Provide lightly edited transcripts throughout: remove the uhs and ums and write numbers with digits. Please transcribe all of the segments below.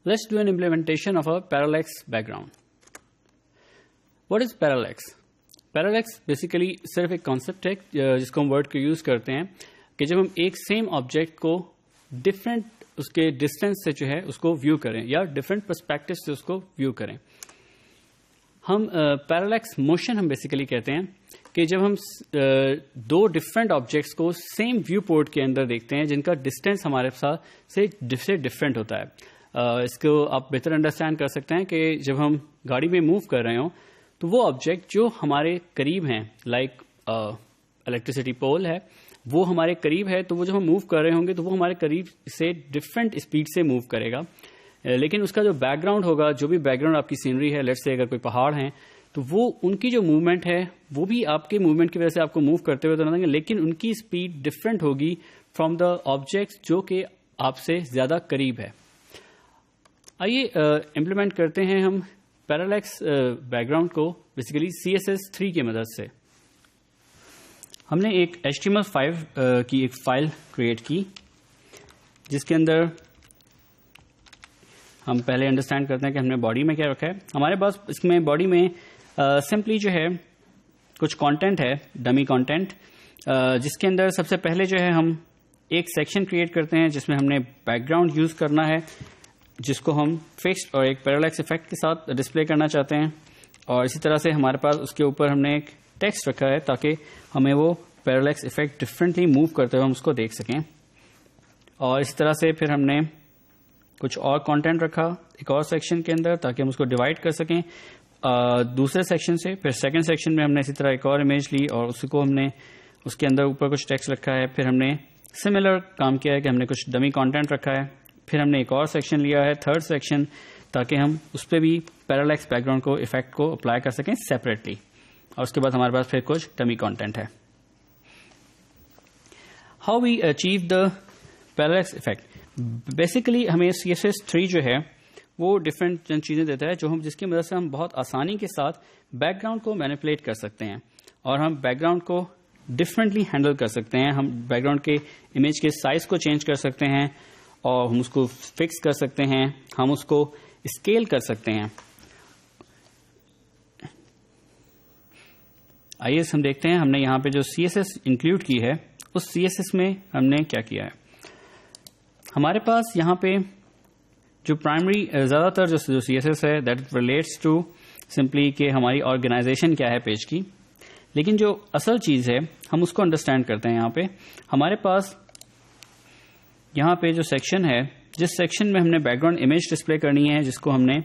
Let's do an implementation of a parallax background. What is parallax? Parallax basically صرف ایک concept ہے جس کو ہم ورڈ کو یوز کرتے ہیں کہ جب ہم ایک سیم آبجیکٹ کو ڈفرینٹ اس کے ڈسٹینس سے جو ہے اس کو ویو کریں یا ڈفرینٹ پرسپیکٹو سے اس کو ویو کریں. ہم پیرالیکس موشن ہم بیسیکلی کہتے ہیں کہ جب ہم دو ڈفرینٹ آبجیکٹس کو سیم ویو پورٹ کے اندر دیکھتے ہیں جن کا ڈسٹینس ہمارے ساتھ سے ڈفرینٹ ہوتا ہے. اس کو آپ بہتر انڈرسٹینڈ کر سکتے ہیں کہ جب ہم گاڑی میں موو کر رہے ہوں تو وہ آبجیکٹ جو ہمارے قریب ہیں لائک الیکٹریسٹی پول ہے وہ ہمارے قریب ہے تو وہ جب ہم موو کر رہے ہوں گے تو وہ ہمارے قریب سے ڈفرینٹ اسپیڈ سے موو کرے گا. لیکن اس کا جو بیک گراؤنڈ ہوگا جو بھی بیک گراؤنڈ آپ کی سینری ہے لیٹس سے اگر کوئی پہاڑ ہیں تو وہ ان کی جو موومنٹ ہے وہ بھی آپ کے موومنٹ کی وجہ سے آپ کو موو کرتے ہوئے تو نہ دیں گے لیکن ان کی اسپیڈ ڈفرینٹ ہوگی فرام دا آبجیکٹ جو کہ آپ سے زیادہ قریب ہے. آئیے امپلیمنٹ کرتے ہیں ہم پیرالیکس بیک گراؤنڈ کو بیسیکلی CSS3 کی مدد سے. ہم نے ایک HTML5 کی ایک فائل کریٹ کی جس کے اندر ہم پہلے انڈرسٹینڈ کرتے ہیں کہ ہم نے باڈی میں کیا رکھا ہے. ہمارے پاس اس میں باڈی میں سمپلی جو ہے کچھ کانٹینٹ ہے ڈمی کانٹینٹ جس کے اندر سب سے پہلے جو ہے ہم ایک سیکشن کریٹ کرتے ہیں جس میں ہم نے بیک گراؤنڈ یوز کرنا ہے جس کو ہم فکسڈ اور ایک پیرالیکس افیکٹ کے ساتھ ڈسپلے کرنا چاہتے ہیں. اور اسی طرح سے ہمارے پاس اس کے اوپر ہم نے ایک ٹیکسٹ رکھا ہے تاکہ ہمیں وہ پیرالیکس افیکٹ ڈفرینٹلی موو کرتے ہوئے ہم اس کو دیکھ سکیں. اور اسی طرح سے پھر ہم نے کچھ اور کانٹینٹ رکھا ایک اور سیکشن کے اندر تاکہ ہم اس کو ڈیوائڈ کر سکیں دوسرے سیکشن سے. پھر سیکنڈ سیکشن میں ہم نے اسی طرح ایک اور امیج لی اور اس کو ہم نے اس کے اندر اوپر کچھ ٹیکسٹ رکھا ہے. پھر ہم نے سملر کام کیا ہے کہ ہم نے کچھ ڈمی کانٹینٹ رکھا ہے. پھر ہم نے ایک اور سیکشن لیا ہے تھرڈ سیکشن تاکہ ہم اس پہ بھی پیرالیکس بیک گراؤنڈ کو افیکٹ کو اپلائی کر سکیں سیپریٹلی. اور اس کے بعد ہمارے پاس پھر کچھ ڈمی کانٹینٹ ہے. How we achieve the parallax effect. Basically ہمیں CSS3 جو ہے وہ ڈفرینٹ چیزیں دیتا ہے جس کی مدد سے ہم بہت آسانی کے ساتھ بیک گراؤنڈ کو مینیپولیٹ کر سکتے ہیں اور ہم بیک گراؤنڈ کو ڈفرینٹلی ہینڈل کر سکتے ہیں. ہم بیک گراؤنڈ کے امیج کے سائز کو چینج کر سکتے ہیں اور ہم اس کو فکس کر سکتے ہیں. ہم اس کو اسکیل کر سکتے ہیں. آئیے ہم دیکھتے ہیں ہم نے یہاں پہ جو CSS انکلوڈ کی ہے اس CSS میں ہم نے کیا کیا ہے. ہمارے پاس یہاں پہ جو پرائمری زیادہ تر جو CSS ہے دیٹ ریلیٹس ٹو سمپلی کہ ہماری آرگنائزیشن کیا ہے پیج کی. لیکن جو اصل چیز ہے ہم اس کو انڈرسٹینڈ کرتے ہیں. یہاں پہ ہمارے پاس یہاں پہ جو سیکشن ہے جس سیکشن میں ہم نے بیک گراؤنڈ امیج ڈسپلے کرنی ہے جس کو ہم نے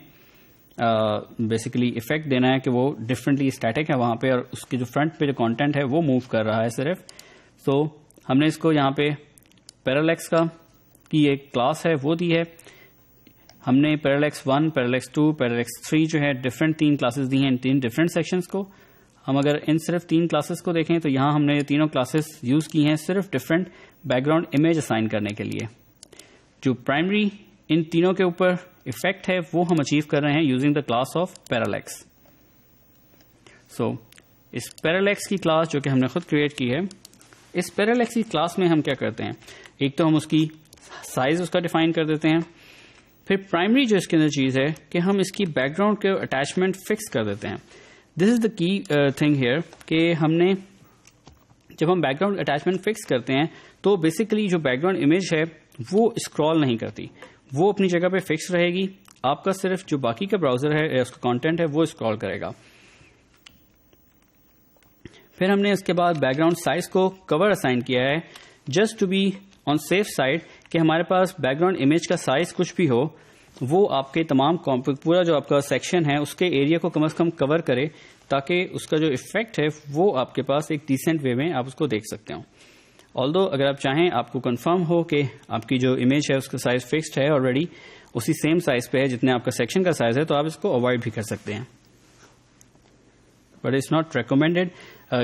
بیسیکلی افیکٹ دینا ہے کہ وہ ڈفرینٹلی اسٹیٹک ہے وہاں پہ اور اس کے جو فرنٹ پہ جو کانٹینٹ ہے وہ موو کر رہا ہے صرف. تو ہم نے اس کو یہاں پہ پیرالیکس کی ایک کلاس ہے وہ دی ہے. ہم نے پیرالیکس 1 پیرالیکس 2 پیرالیکس 3 جو ہے ڈفرینٹ 3 کلاسز دی ہیں ان 3 ڈفرینٹ سیکشنز کو. ہم اگر ان صرف 3 کلاسز کو دیکھیں تو یہاں ہم نے یہ تینوں کلاسز یوز کی ہیں صرف different back ground image assign کرنے کے لیے. جو پرائمری ان تینوں کے اوپر افیکٹ ہے وہ ہم اچیو کر رہے ہیں using the class of parallax. So اس پیرالیکس کی کلاس جو کہ ہم نے خود کریٹ کی ہے اس پیرالیکس کی کلاس میں ہم کیا کرتے ہیں ایک تو ہم اس کی سائز اس کا ڈیفائن کر دیتے ہیں. پھر پرائمری جو اس کے اندر چیز ہے کہ ہم اس کی بیک گراؤنڈ کے اٹیچمنٹ فکس کر دیتے ہیں. دس از دا کی تھنگ ہیئر کہ ہم نے جب ہم بیک گراؤنڈ اٹیچمنٹ فکس کرتے ہیں تو بیسیکلی جو بیک گراؤنڈ امیج ہے وہ اسکرال نہیں کرتی وہ اپنی جگہ پہ فکس رہے گی. آپ کا صرف جو باقی کا براؤزر ہے اس کا کانٹینٹ ہے وہ اسکرال کرے گا. پھر ہم نے اس کے بعد بیک گراؤنڈ سائز کو کور اسائن کیا ہے just to be on safe side کہ ہمارے پاس بیک گراؤنڈ امیج کا سائز کچھ بھی ہو وہ آپ کے تمام پورا جو آپ کا سیکشن ہے اس کے ایریا کو کم از کم کور کرے تاکہ اس کا جو افیکٹ ہے وہ آپ کے پاس ایک ڈیسنٹ وے میں آپ اس کو دیکھ سکتے ہوں. آلدو اگر آپ چاہیں آپ کو کنفرم ہو کہ آپ کی جو امیج ہے اس کا سائز فکسڈ ہے آلریڈی اسی سیم سائز پہ ہے جتنے آپ کا سیکشن کا سائز ہے تو آپ اس کو اوائڈ بھی کر سکتے ہیں. بٹ اٹس ناٹ ریکمینڈیڈ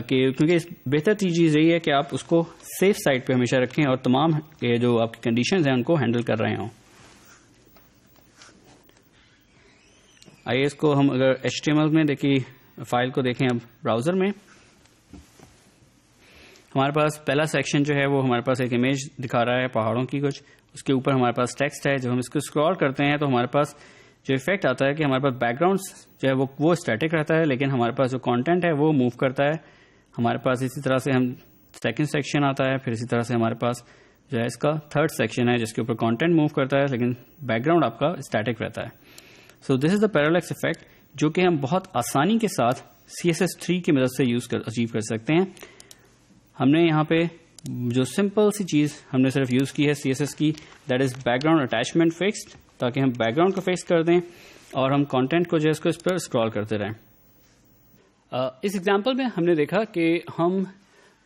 کیونکہ بہتر چیز یہی ہے کہ آپ اس کو سیف سائڈ پہ ہمیشہ رکھیں اور تمام جو آپ کی کنڈیشنز ہیں ان کو ہینڈل کر رہے ہوں. آئیے اس کو ہم اگر HTML میں دیکھیں فائل کو دیکھیں اب براؤزر میں ہمارے پاس پہلا سیکشن جو ہے وہ ہمارے پاس ایک امیج دکھا رہا ہے پہاڑوں کی کچھ. اس کے اوپر ہمارے پاس ٹیکسٹ ہے. جب ہم اس کو اسکرال کرتے ہیں تو ہمارے پاس جو افیکٹ آتا ہے کہ ہمارے پاس بیک گراؤنڈ جو ہے وہ اسٹیٹک رہتا ہے, لیکن ہمارے پاس جو کانٹینٹ ہے وہ موو کرتا ہے. ہمارے پاس اسی طرح سے ہم سیکنڈ سیکشن آتا ہے, پھر اسی طرح سے ہمارے پاس جو ہے اس کا تھرڈ سیکشن ہے جس کے اوپر کانٹینٹ موو کرتا ہے, لیکن بیک گراؤنڈ آپ کا اسٹیٹک رہتا ہے. سو this is the parallax effect جو کہ ہم بہت آسانی کے ساتھ CSS3 کی مدد سے اچیو کر سکتے ہیں. ہم نے یہاں پہ جو سمپل سی چیز ہم نے صرف یوز کی ہے CSS کی, that is back ground attachment fixed, تاکہ ہم بیک گراؤنڈ کو فکس کر دیں اور ہم کانٹینٹ کو جو ہے اس پر اسکرال کرتے رہیں. اس ایگزامپل میں ہم نے دیکھا کہ ہم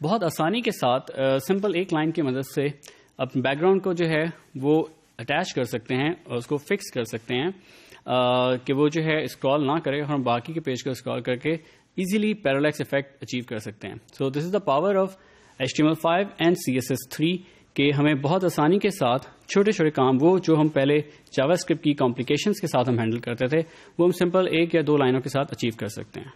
بہت آسانی کے ساتھ سمپل ایک لائن کی مدد سے اپنے بیک گراؤنڈ کو جو ہے وہ اٹیچ کر سکتے ہیں اور اس کو فکس کر سکتے ہیں کہ وہ جو ہے اسکرال نہ کرے, اور ہم باقی کے پیج کو اسکرال کر کے ایزیلی پیرالیکس افیکٹ اچیو کر سکتے ہیں. So this is the power of HTML5 and CSS3 کہ ہمیں بہت آسانی کے ساتھ چھوٹے چھوٹے کام وہ جو ہم پہلے جاوا اسکرپٹ کی کمپلیکیشنز کے ساتھ ہم ہینڈل کرتے تھے وہ ہم سمپل ایک یا دو لائنوں کے ساتھ اچیو کر سکتے ہیں.